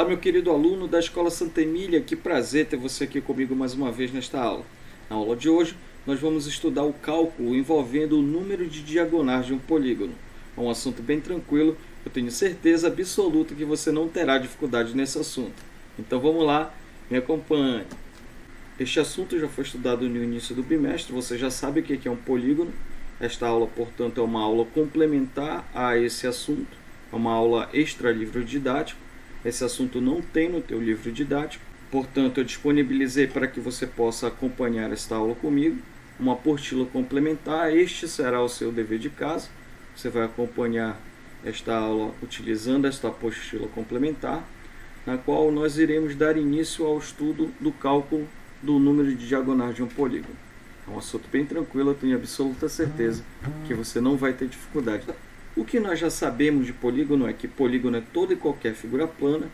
meu querido aluno da Escola Santa Emília, que prazer ter você aqui comigo mais uma vez nesta aula. Na aula de hoje, nós vamos estudar o cálculo envolvendo o número de diagonais de um polígono. É um assunto bem tranquilo, eu tenho certeza absoluta que você não terá dificuldade nesse assunto. Então vamos lá, me acompanhe. Este assunto já foi estudado no início do bimestre, você já sabe o que é um polígono. Esta aula, portanto, é uma aula complementar a esse assunto, é uma aula extra livro didático. Esse assunto não tem no teu livro didático, portanto eu disponibilizei para que você possa acompanhar esta aula comigo, uma apostila complementar. Este será o seu dever de casa. Você vai acompanhar esta aula utilizando esta apostila complementar, na qual nós iremos dar início ao estudo do cálculo do número de diagonais de um polígono. É um assunto bem tranquilo, eu tenho absoluta certeza que você não vai ter dificuldade. O que nós já sabemos de polígono é que polígono é toda e qualquer figura plana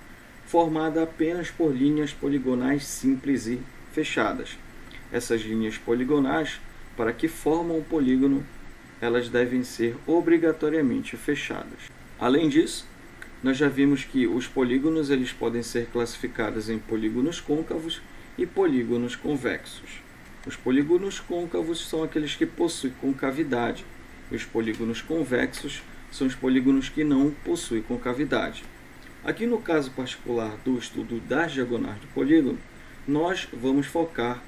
formada apenas por linhas poligonais simples e fechadas. Essas linhas poligonais, para que formam um polígono, elas devem ser obrigatoriamente fechadas. Além disso, nós já vimos que os polígonos eles podem ser classificados em polígonos côncavos e polígonos convexos. Os polígonos côncavos são aqueles que possuem concavidade, e os polígonos convexos são os polígonos que não possuem concavidade. Aqui no caso particular do estudo das diagonais do polígono, nós vamos focar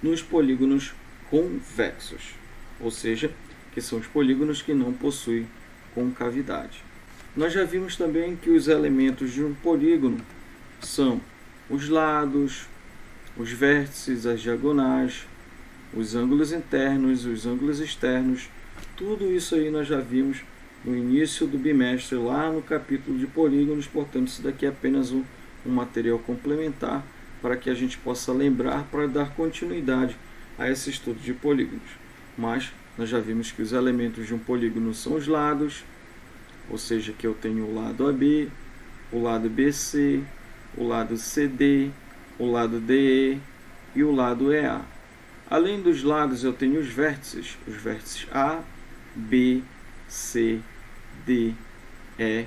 nos polígonos convexos, ou seja, que são os polígonos que não possuem concavidade. Nós já vimos também que os elementos de um polígono são os lados, os vértices, as diagonais, os ângulos internos, os ângulos externos. Tudo isso aí nós já vimos no início do bimestre, lá no capítulo de polígonos. Portanto, isso daqui é apenas um material complementar para que a gente possa lembrar para dar continuidade a esse estudo de polígonos. Mas nós já vimos que os elementos de um polígono são os lados, ou seja, que eu tenho o lado AB, o lado BC, o lado CD, o lado DE e o lado EA. Além dos lados, eu tenho os vértices A, B, C, D, E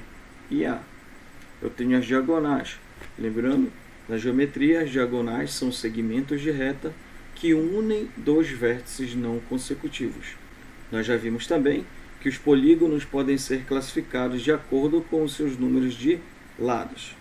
e A. Eu tenho as diagonais. Lembrando, na geometria, as diagonais são segmentos de reta que unem dois vértices não consecutivos. Nós já vimos também que os polígonos podem ser classificados de acordo com os seus números de lados.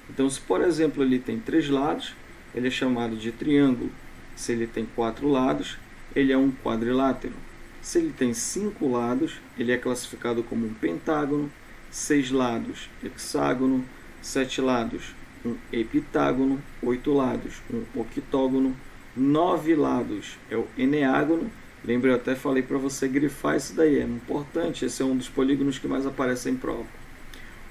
Então, se por exemplo ele tem 3 lados, ele é chamado de triângulo. Se ele tem 4 lados, ele é um quadrilátero. Se ele tem 5 lados, ele é classificado como um pentágono. 6 lados, hexágono. 7 lados, um heptágono. 8 lados, um octógono. 9 lados é o eneágono. Lembra, eu até falei para você grifar isso daí, é importante, esse é um dos polígonos que mais aparece em prova.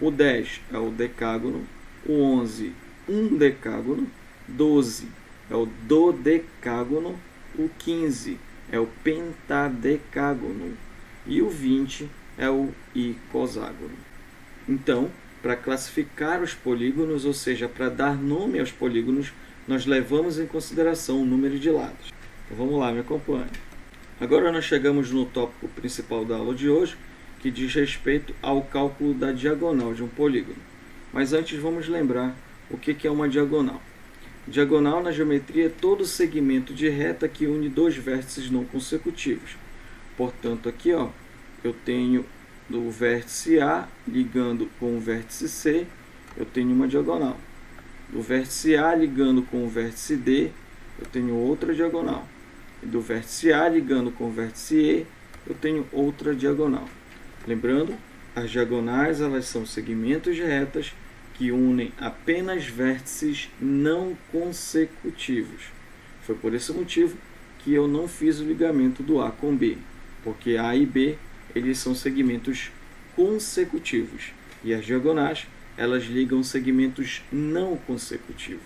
O 10 é o decágono. O 11, um decágono. 12 é o dodecágono, o 15 é o pentadecágono e o 20 é o icoságono. Então, para classificar os polígonos, ou seja, para dar nome aos polígonos, nós levamos em consideração o número de lados. Então vamos lá, me acompanhe. Agora nós chegamos no tópico principal da aula de hoje, que diz respeito ao cálculo da diagonal de um polígono. Mas antes vamos lembrar o que é uma diagonal. Diagonal na geometria é todo segmento de reta que une dois vértices não consecutivos. Portanto, aqui eu tenho do vértice A ligando com o vértice C, eu tenho uma diagonal. Do vértice A ligando com o vértice D, eu tenho outra diagonal. E do vértice A ligando com o vértice E, eu tenho outra diagonal. Lembrando, as diagonais elas são segmentos de retas que unem apenas vértices não consecutivos. Foi por esse motivo que eu não fiz o ligamento do A com B, porque A e B eles são segmentos consecutivos e as diagonais elas ligam segmentos não consecutivos.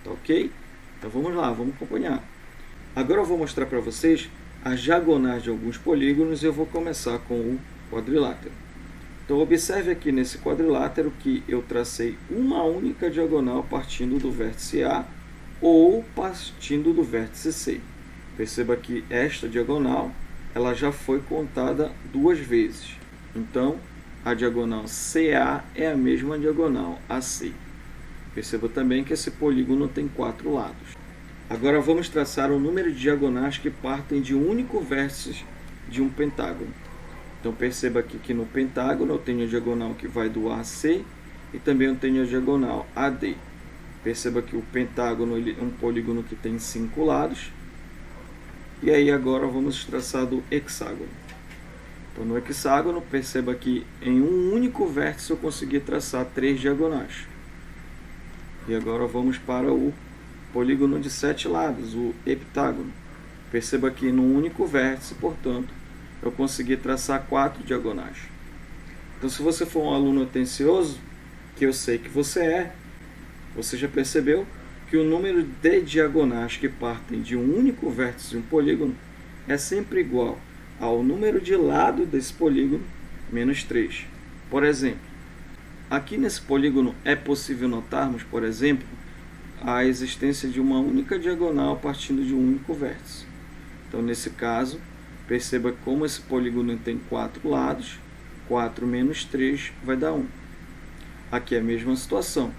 Tá ok? Então vamos lá, vamos acompanhar. Agora eu vou mostrar para vocês as diagonais de alguns polígonos e eu vou começar com o quadrilátero. Então observe aqui nesse quadrilátero que eu tracei uma única diagonal partindo do vértice A ou partindo do vértice C. Perceba que esta diagonal ela já foi contada 2 vezes. Então a diagonal CA é a mesma diagonal AC. Perceba também que esse polígono tem 4 lados. Agora vamos traçar o número de diagonais que partem de um único vértice de um pentágono. Então perceba aqui que no pentágono eu tenho a diagonal que vai do AC e também eu tenho a diagonal AD. Perceba que o pentágono é um polígono que tem 5 lados. E aí agora vamos traçar do hexágono. Então no hexágono, perceba que em um único vértice eu consegui traçar 3 diagonais. E agora vamos para o polígono de 7 lados, o heptágono. Perceba que num único vértice, portanto, eu consegui traçar 4 diagonais. Então se você for um aluno atencioso, que eu sei que você é, você já percebeu que o número de diagonais que partem de um único vértice de um polígono é sempre igual ao número de lado desse polígono menos 3. Por exemplo, aqui nesse polígono é possível notarmos, por exemplo, a existência de uma única diagonal partindo de um único vértice. Então, nesse caso, perceba como esse polígono tem 4 lados, 4 menos 3 vai dar 1. Aqui é a mesma situação.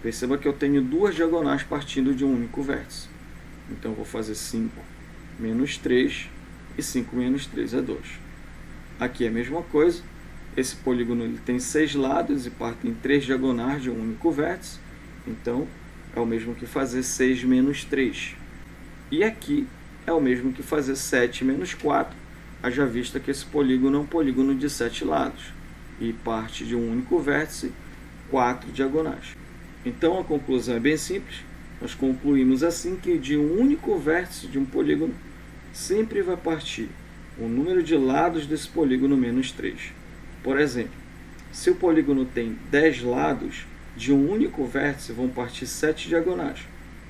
Perceba que eu tenho 2 diagonais partindo de um único vértice. Então, vou fazer 5 menos 3 e 5 menos 3 é 2. Aqui é a mesma coisa. Esse polígono ele tem 6 lados e parte em 3 diagonais de um único vértice. Então, é o mesmo que fazer 6 menos 3. E aqui é o mesmo que fazer 7 menos 4, haja vista que esse polígono é um polígono de 7 lados e parte de um único vértice, 4 diagonais. Então a conclusão é bem simples. Nós concluímos assim que de um único vértice de um polígono sempre vai partir o número de lados desse polígono menos 3. Por exemplo, se o polígono tem 10 lados, de um único vértice vão partir 7 diagonais.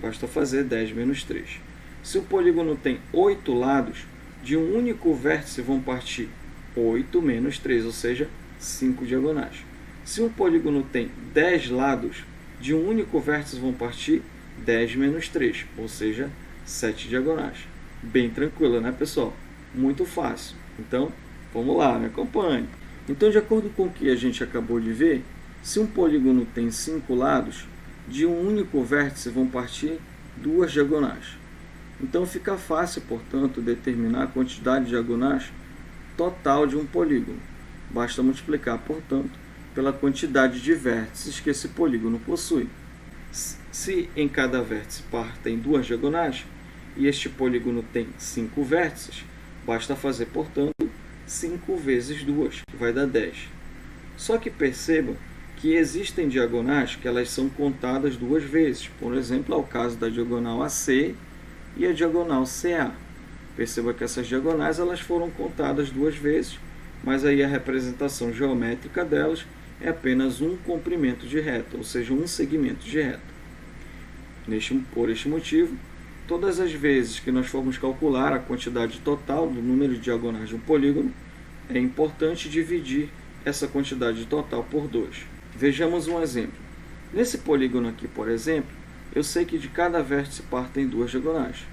Basta fazer 10 menos 3. Se o polígono tem 8 lados, de um único vértice vão partir 8 menos 3, ou seja, 5 diagonais. Se um polígono tem 10 lados, de um único vértice vão partir 10 menos 3, ou seja, 7 diagonais. Bem tranquilo, né, pessoal? Muito fácil. Então, vamos lá, me acompanhe. Então, de acordo com o que a gente acabou de ver, se um polígono tem 5 lados, de um único vértice vão partir 2 diagonais. Então fica fácil, portanto, determinar a quantidade de diagonais total de um polígono. Basta multiplicar, portanto, pela quantidade de vértices que esse polígono possui. Se em cada vértice partem 2 diagonais, e este polígono tem 5 vértices, basta fazer, portanto, 5 vezes 2, que vai dar 10. Só que percebam que existem diagonais que elas são contadas 2 vezes. Por exemplo, é o caso da diagonal AC e a diagonal CA. Perceba que essas diagonais elas foram contadas 2 vezes, mas aí a representação geométrica delas é apenas um comprimento de reta, ou seja, um segmento de reta. Por este motivo, todas as vezes que nós formos calcular a quantidade total do número de diagonais de um polígono, é importante dividir essa quantidade total por 2. Vejamos um exemplo. Nesse polígono aqui, por exemplo, eu sei que de cada vértice partem 2 diagonais.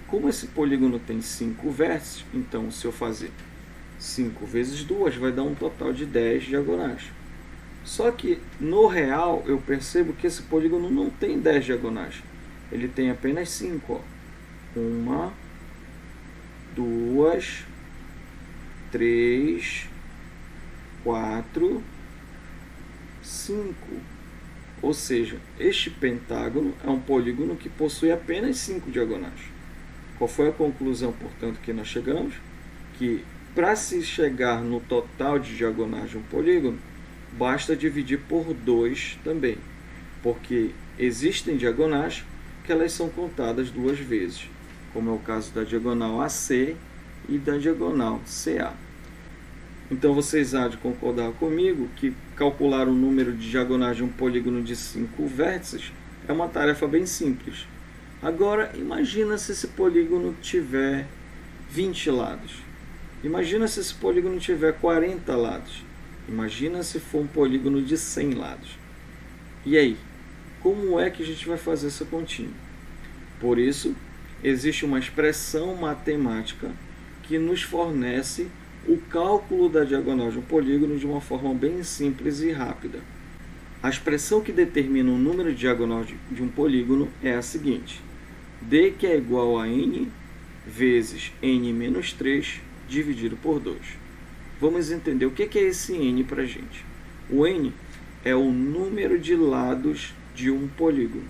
Como esse polígono tem 5 vértices, então se eu fazer 5 vezes 2 vai dar um total de 10 diagonais. Só que no real eu percebo que esse polígono não tem 10 diagonais. Ele tem apenas 5. 1, 2, 3, 4, 5. Ou seja, este pentágono é um polígono que possui apenas 5 diagonais. Qual foi a conclusão, portanto, que nós chegamos? Que para se chegar no total de diagonais de um polígono, basta dividir por 2 também, porque existem diagonais que elas são contadas 2 vezes, como é o caso da diagonal AC e da diagonal CA. Então vocês há de concordar comigo que calcular o número de diagonais de um polígono de 5 vértices é uma tarefa bem simples. Agora, imagina se esse polígono tiver 20 lados. Imagina se esse polígono tiver 40 lados. Imagina se for um polígono de 100 lados. E aí? Como é que a gente vai fazer essa continha? Por isso, existe uma expressão matemática que nos fornece o cálculo da diagonal de um polígono de uma forma bem simples e rápida. A expressão que determina o número de diagonal de um polígono é a seguinte: d, que é igual a n vezes n menos 3 dividido por 2. Vamos entender o que é esse n para a gente. O n é o número de lados de um polígono.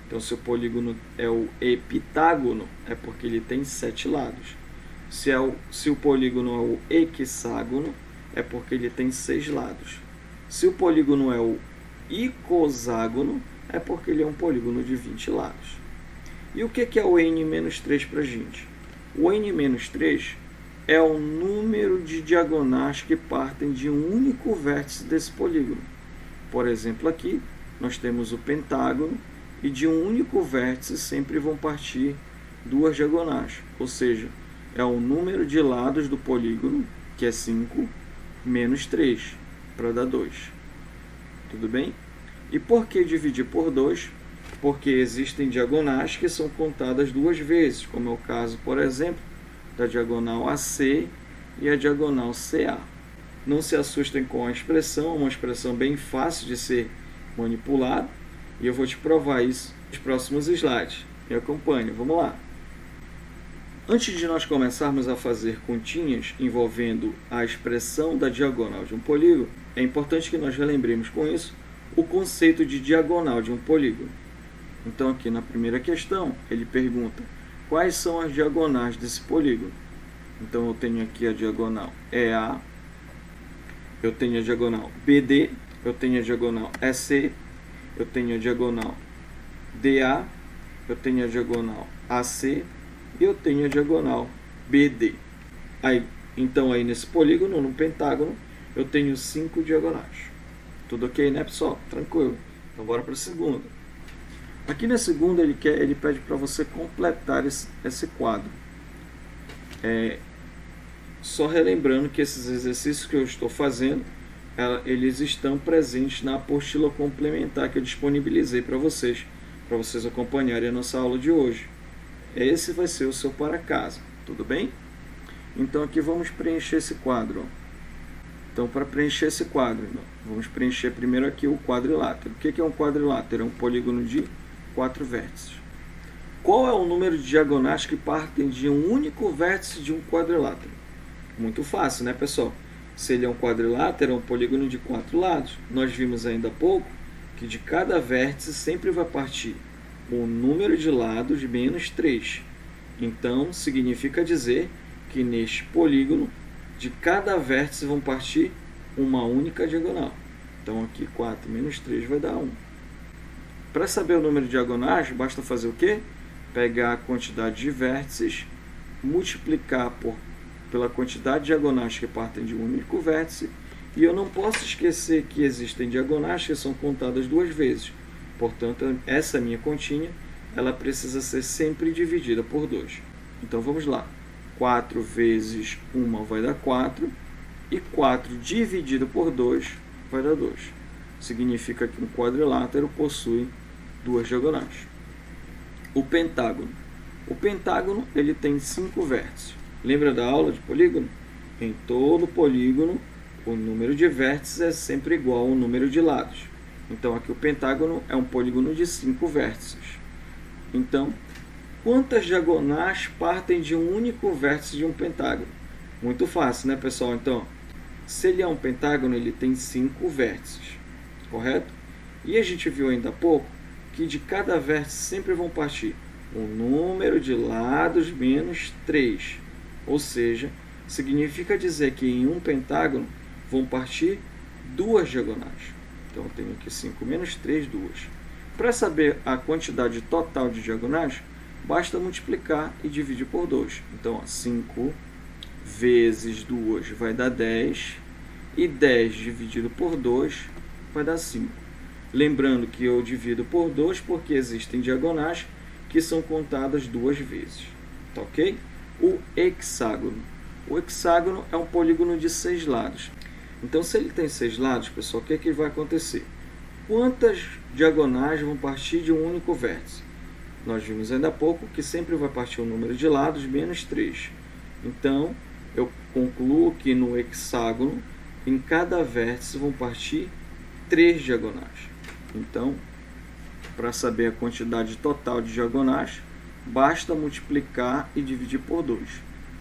Então, se o polígono é o heptágono, é porque ele tem 7 lados. Se o polígono é o hexágono, é porque ele tem 6 lados. Se o polígono é o icoságono, é porque ele é um polígono de 20 lados. E o que é o n-3 para a gente? O n-3 é o número de diagonais que partem de um único vértice desse polígono. Por exemplo, aqui nós temos o pentágono e de um único vértice sempre vão partir 2 diagonais, ou seja, é o número de lados do polígono, que é 5, menos 3, para dar 2. Tudo bem? E por que dividir por 2? Porque existem diagonais que são contadas 2 vezes, como é o caso, por exemplo, da diagonal AC e a diagonal CA. Não se assustem com a expressão, é uma expressão bem fácil de ser manipulada, e eu vou te provar isso nos próximos slides. Me acompanhe, vamos lá. Antes de nós começarmos a fazer continhas envolvendo a expressão da diagonal de um polígono, é importante que nós relembremos com isso o conceito de diagonal de um polígono. Então, aqui na primeira questão, ele pergunta quais são as diagonais desse polígono. Então, eu tenho aqui a diagonal EA, eu tenho a diagonal BD, eu tenho a diagonal EC, eu tenho a diagonal DA, eu tenho a diagonal AC e eu tenho a diagonal BD. Então, aí nesse polígono, no pentágono, eu tenho 5 diagonais. Tudo ok, né, pessoal? Tranquilo. Então, bora para a segunda. Aqui na segunda, ele pede para você completar esse quadro. Só relembrando que esses exercícios que eu estou fazendo, eles estão presentes na apostila complementar que eu disponibilizei para vocês acompanharem a nossa aula de hoje. Esse vai ser o seu para casa, tudo bem? Então, aqui vamos preencher esse quadro. Então, para preencher esse quadro, vamos preencher primeiro aqui o quadrilátero. O que é um quadrilátero? É um polígono de 4 vértices. Qual é o número de diagonais que partem de um único vértice de um quadrilátero? Muito fácil, né, pessoal? Se ele é um quadrilátero, é um polígono de 4 lados. Nós vimos ainda há pouco que de cada vértice sempre vai partir o número de lados menos 3. Então, significa dizer que neste polígono, de cada vértice vão partir uma única diagonal. Então, aqui 4 menos 3 vai dar 1. Para saber o número de diagonais, basta fazer o quê? Pegar a quantidade de vértices, multiplicar pela quantidade de diagonais que partem de um único vértice. E eu não posso esquecer que existem diagonais que são contadas 2 vezes. Portanto, essa minha continha, ela precisa ser sempre dividida por 2. Então, vamos lá. 4 vezes 1 vai dar 4. E 4 dividido por 2 vai dar 2. Significa que um quadrilátero possui 2 diagonais. O pentágono. O pentágono ele tem 5 vértices. Lembra da aula de polígono? Em todo polígono, o número de vértices é sempre igual ao número de lados. Então, aqui o pentágono é um polígono de 5 vértices. Então, quantas diagonais partem de um único vértice de um pentágono? Muito fácil, né, pessoal? Então, se ele é um pentágono, ele tem 5 vértices, correto? E a gente viu ainda há pouco que de cada vértice sempre vão partir o número de lados menos 3. Ou seja, significa dizer que em um pentágono vão partir 2 diagonais. Então, eu tenho aqui 5 menos 3, 2. Para saber a quantidade total de diagonais, basta multiplicar e dividir por 2. Então, 5 vezes 2 vai dar 10. E 10 dividido por 2 vai dar 5. Lembrando que eu divido por 2 porque existem diagonais que são contadas 2 vezes. Tá ok? O hexágono. O hexágono é um polígono de 6 lados. Então, se ele tem 6 lados, pessoal, o que vai acontecer? Quantas diagonais vão partir de um único vértice? Nós vimos ainda há pouco que sempre vai partir o número de lados menos 3. Então, eu concluo que no hexágono, em cada vértice vão partir 3 diagonais. Então, para saber a quantidade total de diagonais, basta multiplicar e dividir por 2.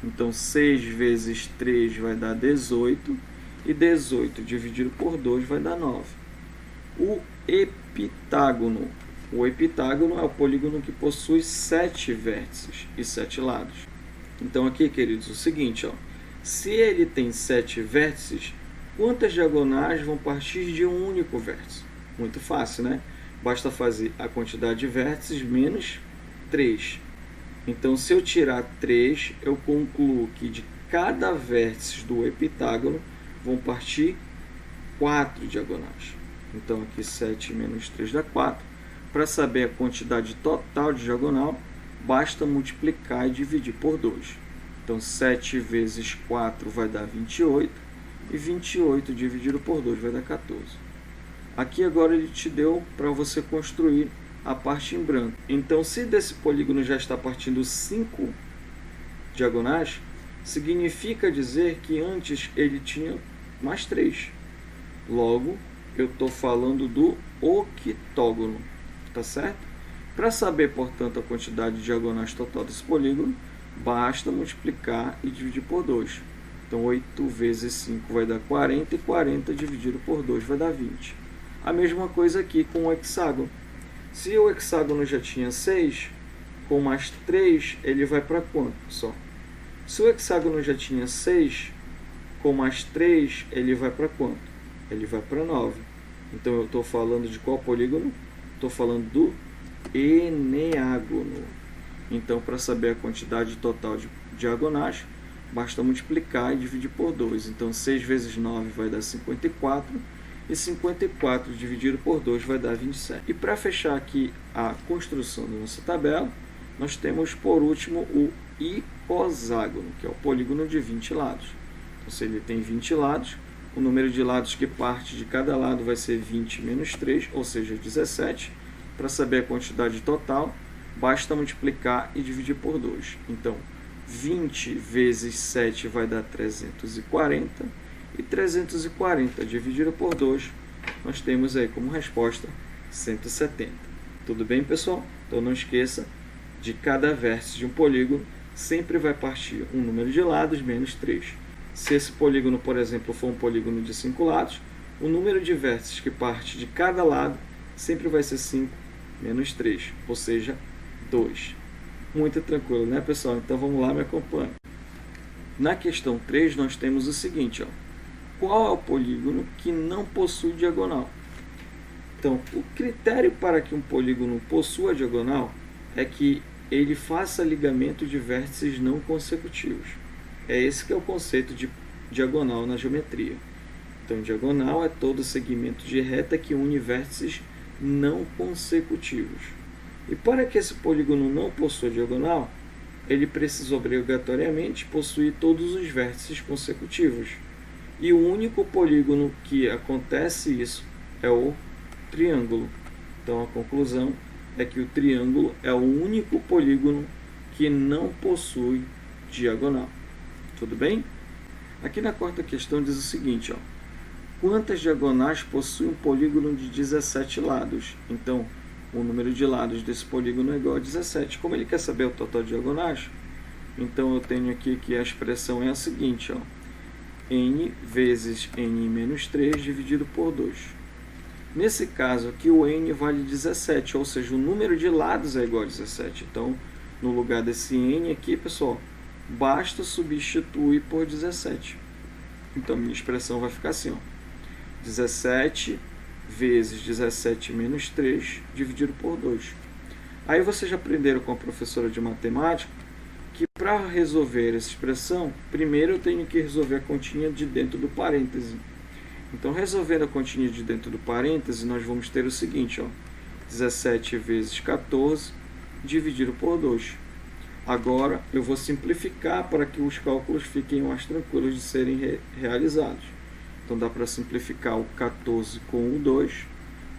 Então, 6 vezes 3 vai dar 18, e 18 dividido por 2 vai dar 9. O epitágono. O epitágono é o polígono que possui 7 vértices e 7 lados. Então, aqui, queridos, é o seguinte, ó, se ele tem 7 vértices, quantas diagonais vão partir de um único vértice? Muito fácil, né? Basta fazer a quantidade de vértices menos 3. Então, se eu tirar 3, eu concluo que de cada vértice do epitágono vão partir 4 diagonais. Então, aqui 7 menos 3 dá 4. Para saber a quantidade total de diagonal, basta multiplicar e dividir por 2. Então, 7 vezes 4 vai dar 28, e 28 dividido por 2 vai dar 14. Aqui agora ele te deu para você construir a parte em branco. Então, se desse polígono já está partindo 5 diagonais, significa dizer que antes ele tinha mais 3. Logo, eu estou falando do octógono, tá certo? Para saber, portanto, a quantidade de diagonais total desse polígono, basta multiplicar e dividir por 2. Então, 8 vezes 5 vai dar 40, e 40 dividido por 2 vai dar 20. A mesma coisa aqui com o hexágono. Se o hexágono já tinha 6, com mais 3, ele vai para quanto, pessoal? Se o hexágono já tinha 6, com mais 3, ele vai para quanto? Ele vai para 9. Então, eu estou falando de qual polígono? Estou falando do eneágono. Então, para saber a quantidade total de diagonais, basta multiplicar e dividir por 2. Então, 6 vezes 9 vai dar 54, e 54 dividido por 2 vai dar 27. E para fechar aqui a construção da nossa tabela, nós temos, por último, o icoságono, que é o polígono de 20 lados. Então, se ele tem 20 lados, o número de lados que parte de cada lado vai ser 20 menos 3, ou seja, 17. Para saber a quantidade total, basta multiplicar e dividir por 2. Então, 20 vezes 7 vai dar 340, e 340 dividido por 2, nós temos aí como resposta 170. Tudo bem, pessoal? Então, não esqueça, de cada vértice de um polígono, sempre vai partir um número de lados menos 3. Se esse polígono, por exemplo, for um polígono de 5 lados, o número de vértices que parte de cada lado sempre vai ser 5 menos 3, ou seja, 2. Muito tranquilo, né, pessoal? Então, vamos lá, me acompanhe. Na questão 3, nós temos o seguinte, ó. Qual é o polígono que não possui diagonal? Então, o critério para que um polígono possua diagonal é que ele faça ligamento de vértices não consecutivos. É esse que é o conceito de diagonal na geometria. Então, diagonal é todo segmento de reta que une vértices não consecutivos. E para que esse polígono não possua diagonal, ele precisa obrigatoriamente possuir todos os vértices consecutivos. E o único polígono que acontece isso é o triângulo. Então, a conclusão é que o triângulo é o único polígono que não possui diagonal. Tudo bem? Aqui na quarta questão diz o seguinte, ó. Quantas diagonais possui um polígono de 17 lados? Então, o número de lados desse polígono é igual a 17. Como ele quer saber o total de diagonais, então eu tenho aqui que a expressão é a seguinte, ó. N vezes N menos 3 dividido por 2. Nesse caso aqui, o N vale 17, ou seja, o número de lados é igual a 17. Então, no lugar desse N aqui, pessoal, basta substituir por 17. Então, minha expressão vai ficar assim, ó. 17 vezes 17 menos 3 dividido por 2. Aí vocês já aprenderam com a professora de matemática que para resolver essa expressão, primeiro eu tenho que resolver a continha de dentro do parêntese. Então, resolvendo a continha de dentro do parêntese, nós vamos ter o seguinte, ó, 17 vezes 14 dividido por 2. Agora, eu vou simplificar para que os cálculos fiquem mais tranquilos de serem realizados. Então, dá para simplificar o 14 com o 2,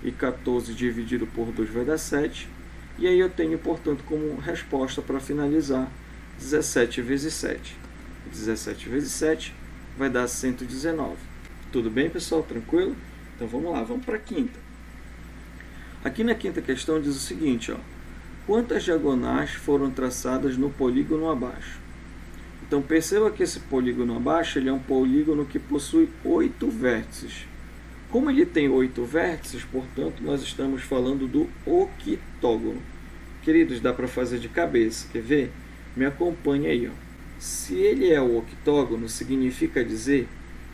e 14 dividido por 2 vai dar 7. E aí eu tenho, portanto, como resposta para finalizar, 17 vezes 7. 17 vezes 7 vai dar 119. Tudo bem, pessoal? Tranquilo? Então vamos lá, vamos para a quinta. Aqui na quinta questão diz o seguinte, ó, quantas diagonais foram traçadas no polígono abaixo? Então perceba que esse polígono abaixo ele é um polígono que possui 8 vértices. Como ele tem 8 vértices, portanto, nós estamos falando do octógono. Queridos, dá para fazer de cabeça, quer ver? Me acompanhe aí, ó. Se ele é o octógono, significa dizer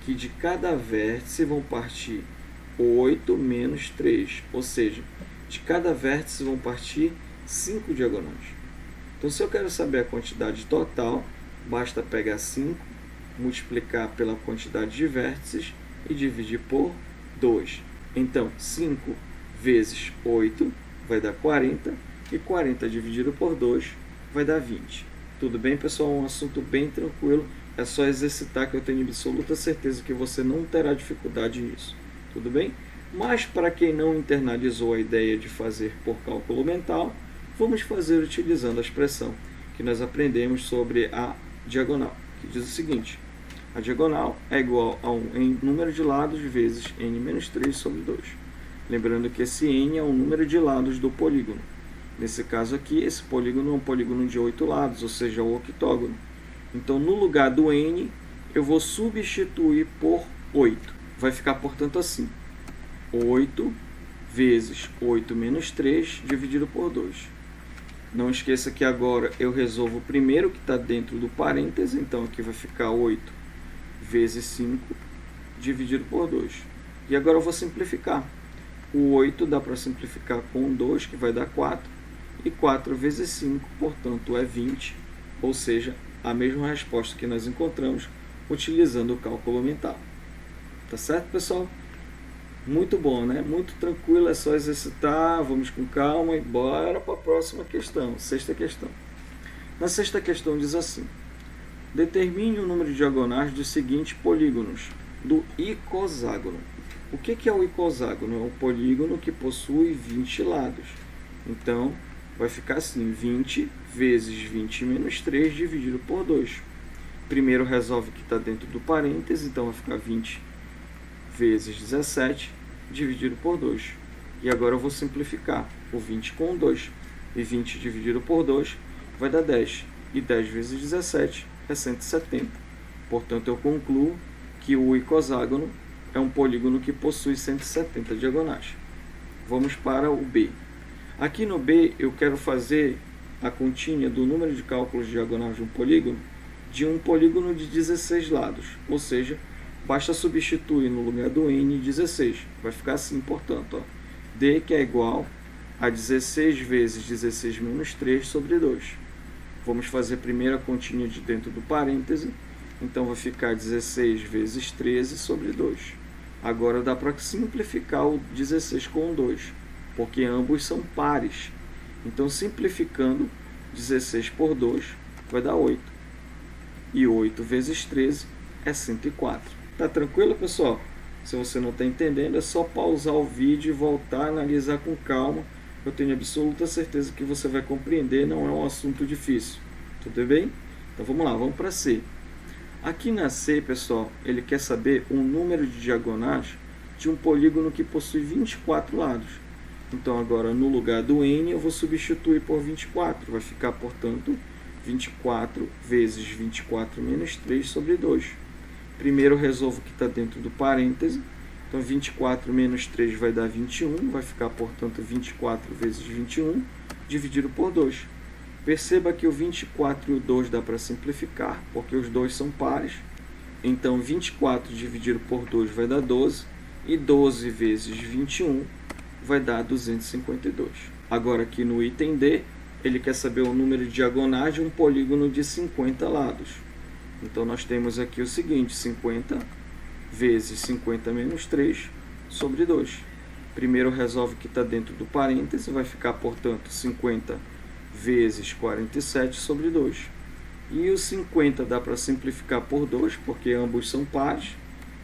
que de cada vértice vão partir 8 menos 3, ou seja, de cada vértice vão partir 5 diagonais. Então, se eu quero saber a quantidade total, basta pegar 5, multiplicar pela quantidade de vértices e dividir por 2. Então, 5 vezes 8 vai dar 40, e 40 dividido por 2 vai dar 20. Tudo bem, pessoal? Um assunto bem tranquilo. É só exercitar que eu tenho absoluta certeza que você não terá dificuldade nisso. Tudo bem? Mas para quem não internalizou a ideia de fazer por cálculo mental, vamos fazer utilizando a expressão que nós aprendemos sobre a diagonal, que diz o seguinte: a diagonal é igual a um número de lados vezes n menos 3 sobre 2. Lembrando que esse n é o número de lados do polígono. Nesse caso aqui, esse polígono é um polígono de 8 lados, ou seja, o octógono. Então, no lugar do n, eu vou substituir por 8. Vai ficar, portanto, assim: 8 vezes 8 menos 3 dividido por 2. Não esqueça que agora eu resolvo o primeiro que está dentro do parêntese, então aqui vai ficar 8 vezes 5 dividido por 2. E agora eu vou simplificar. O 8 dá para simplificar com 2, que vai dar 4. E 4 vezes 5, portanto, é 20. Ou seja, a mesma resposta que nós encontramos utilizando o cálculo mental. Tá certo, pessoal? Muito bom, né? Muito tranquilo, é só exercitar, vamos com calma e bora para a próxima questão, sexta questão. Na sexta questão diz assim: determine o número de diagonais dos seguintes polígonos do icoságono. O que é o icoságono? É um polígono que possui 20 lados. Então, vai ficar assim: 20 vezes 20 menos 3 dividido por 2. Primeiro resolve o que está dentro do parêntese, então vai ficar 20 vezes 17 dividido por 2. E agora eu vou simplificar o 20 com 2. E 20 dividido por 2 vai dar 10. E 10 vezes 17 é 170. Portanto, eu concluo que o icoságono é um polígono que possui 170 diagonais. Vamos para o B. Aqui no B, eu quero fazer a continha do número de cálculos diagonais de um polígono de 16 lados. Ou seja, basta substituir no lugar do n 16. Vai ficar assim, portanto, ó, D que é igual a 16 vezes 16 menos 3 sobre 2. Vamos fazer primeiro a continha de dentro do parêntese. Então, vai ficar 16 vezes 13 sobre 2. Agora dá para simplificar o 16 com 2, porque ambos são pares. Então, simplificando, 16 por 2 vai dar 8. E 8 vezes 13 é 104. Tá tranquilo, pessoal? Se você não está entendendo, é só pausar o vídeo e voltar a analisar com calma. Eu tenho absoluta certeza que você vai compreender, não é um assunto difícil. Tudo bem? Então vamos lá, vamos para C. Aqui na C, pessoal, ele quer saber o número de diagonais de um polígono que possui 24 lados. Então agora, no lugar do n, eu vou substituir por 24. Vai ficar, portanto, 24 vezes 24 menos 3 sobre 2. Primeiro resolvo o que está dentro do parêntese. Então, 24 menos 3 vai dar 21. Vai ficar, portanto, 24 vezes 21 dividido por 2. Perceba que o 24 e o 2 dá para simplificar, porque os dois são pares. Então, 24 dividido por 2 vai dar 12. E 12 vezes 21 vai dar 252. Agora, aqui no item D, ele quer saber o número de diagonais de um polígono de 50 lados. Então, nós temos aqui o seguinte: 50 vezes 50 menos 3 sobre 2. Primeiro resolve o que está dentro do parêntese. Vai ficar, portanto, 50 vezes 47 sobre 2. E o 50 dá para simplificar por 2, porque ambos são pares.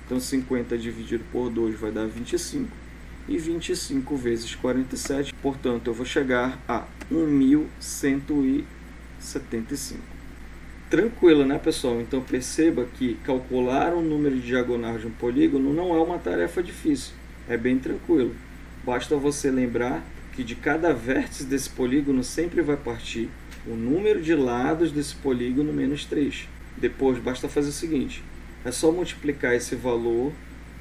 Então, 50 dividido por 2 vai dar 25. E 25 vezes 47, portanto, eu vou chegar a 1.175. Tranquilo, né, pessoal? Então perceba que calcular o número de diagonais de um polígono não é uma tarefa difícil, é bem tranquilo. Basta você lembrar que de cada vértice desse polígono sempre vai partir o número de lados desse polígono menos 3. Depois basta fazer o seguinte, é só multiplicar esse valor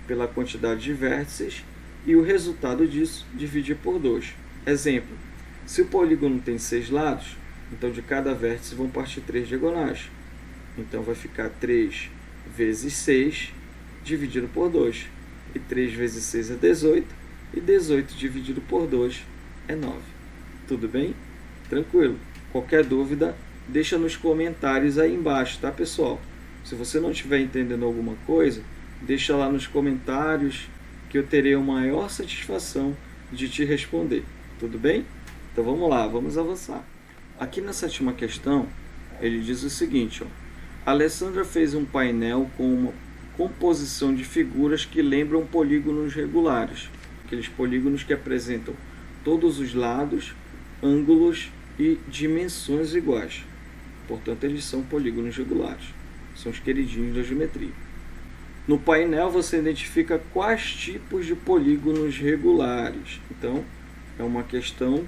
pela quantidade de vértices e o resultado disso dividir por 2. Exemplo, se o polígono tem 6 lados, então de cada vértice vão partir 3 diagonais. Então vai ficar 3 vezes 6 dividido por 2. E 3 vezes 6 é 18. E 18 dividido por 2 é 9. Tudo bem? Tranquilo. Qualquer dúvida, deixa nos comentários aí embaixo, tá, pessoal? Se você não estiver entendendo alguma coisa, deixa lá nos comentários que eu terei a maior satisfação de te responder. Tudo bem? Então vamos lá, vamos avançar. Aqui na sétima questão, ele diz o seguinte, ó, a Alessandra fez um painel com uma composição de figuras que lembram polígonos regulares, aqueles polígonos que apresentam todos os lados, ângulos e dimensões iguais. Portanto, eles são polígonos regulares, são os queridinhos da geometria. No painel você identifica quais tipos de polígonos regulares. Então, é uma questão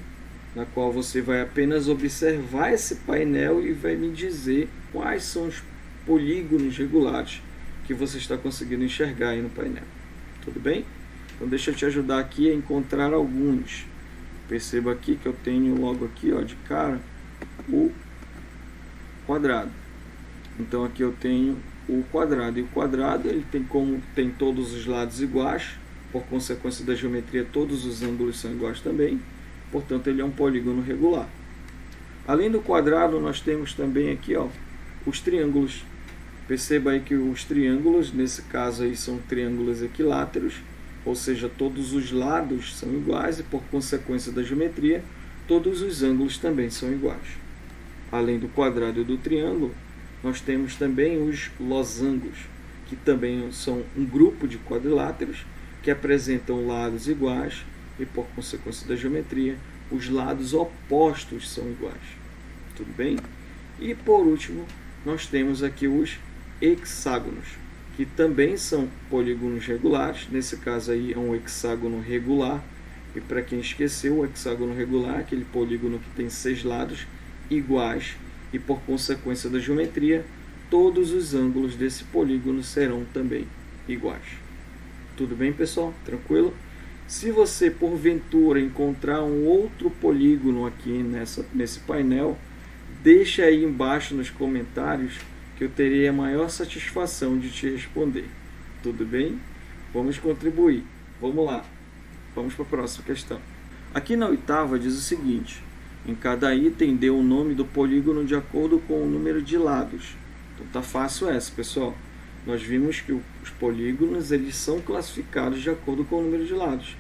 na qual você vai apenas observar esse painel e vai me dizer quais são os polígonos regulares que você está conseguindo enxergar aí no painel. Tudo bem? Então deixa eu te ajudar aqui a encontrar alguns. Perceba aqui que eu tenho logo aqui, ó, de cara, o quadrado. Então aqui eu tenho o quadrado. E o quadrado ele tem todos os lados iguais. Por consequência da geometria, todos os ângulos são iguais também. Portanto, ele é um polígono regular. Além do quadrado, nós temos também aqui, ó, os triângulos. Perceba aí que os triângulos, nesse caso aí, são triângulos equiláteros, ou seja, todos os lados são iguais e, por consequência da geometria, todos os ângulos também são iguais. Além do quadrado e do triângulo, nós temos também os losangos, que também são um grupo de quadriláteros que apresentam lados iguais e, por consequência da geometria, os lados opostos são iguais. Tudo bem? E, por último, nós temos aqui os hexágonos, que também são polígonos regulares. Nesse caso aí é um hexágono regular. E para quem esqueceu, o hexágono regular é aquele polígono que tem 6 lados iguais e, por consequência da geometria, todos os ângulos desse polígono serão também iguais. Tudo bem, pessoal? Tranquilo? Se você, porventura, encontrar um outro polígono aqui nesse painel, deixa aí embaixo nos comentários que eu terei a maior satisfação de te responder. Tudo bem? Vamos contribuir. Vamos lá. Vamos para a próxima questão. Aqui na oitava diz o seguinte, em cada item dê o nome do polígono de acordo com o número de lados. Então tá fácil essa, pessoal. Nós vimos que os polígonos eles são classificados de acordo com o número de lados.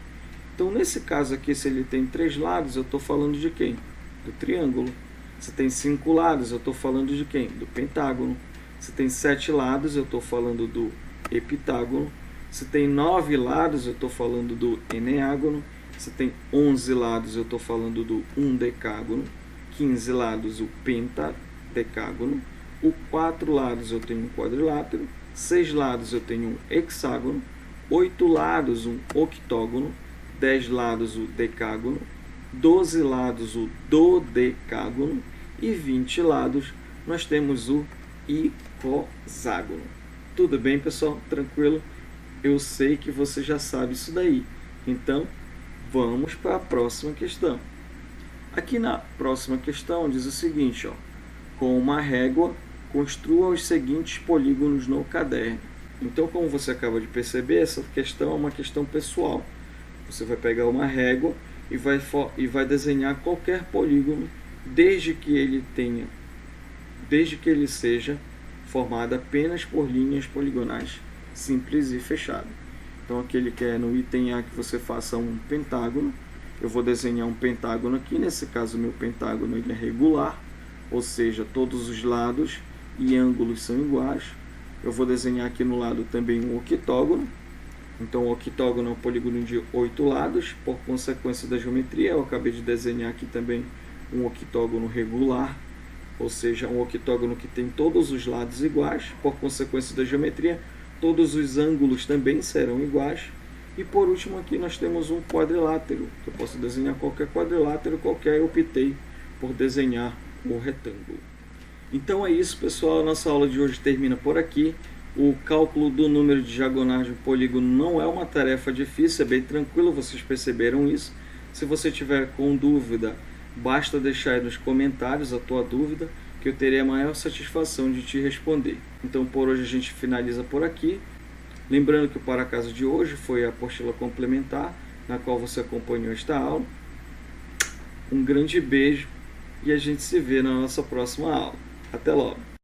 Então, nesse caso aqui, se ele tem 3 lados, eu estou falando de quem? Do triângulo. Se tem 5 lados, eu estou falando de quem? Do pentágono. Se tem 7 lados, eu estou falando do heptágono. Se tem 9 lados, eu estou falando do eneágono. Se tem 11 lados, eu estou falando do undecágono. 15 lados, o pentadecágono. O 4 lados, eu tenho um quadrilátero. 6 lados eu tenho um hexágono, 8 lados um octógono, 10 lados o decágono, 12 lados o dodecágono e 20 lados nós temos o icoságono. Tudo bem, pessoal? Tranquilo? Eu sei que você já sabe isso daí. Então, vamos para a próxima questão. Aqui na próxima questão diz o seguinte, ó, com uma régua construa os seguintes polígonos no caderno. Então, como você acaba de perceber, essa questão é uma questão pessoal. Você vai pegar uma régua e vai desenhar qualquer polígono, desde que ele seja formado apenas por linhas poligonais simples e fechadas. Então, aqui ele quer no item A que você faça um pentágono. Eu vou desenhar um pentágono aqui. Nesse caso, meu pentágono ele é regular, ou seja, todos os lados e ângulos são iguais. Eu vou desenhar aqui no lado também um octógono. Então o octógono é um polígono de 8 lados. Por consequência da geometria, eu acabei de desenhar aqui também um octógono regular. ou seja, um octógono que tem todos os lados iguais, por consequência da geometria, todos os ângulos também serão iguais. E por último aqui nós temos um quadrilátero, que eu posso desenhar qualquer quadrilátero, qualquer, eu optei por desenhar o retângulo. Então é isso, pessoal, a nossa aula de hoje termina por aqui. O cálculo do número de diagonais de um polígono não é uma tarefa difícil, é bem tranquilo, vocês perceberam isso. Se você tiver com dúvida, basta deixar aí nos comentários a tua dúvida, que eu terei a maior satisfação de te responder. Então por hoje a gente finaliza por aqui. Lembrando que o para casa de hoje foi a apostila complementar, na qual você acompanhou esta aula. Um grande beijo e a gente se vê na nossa próxima aula. Até logo!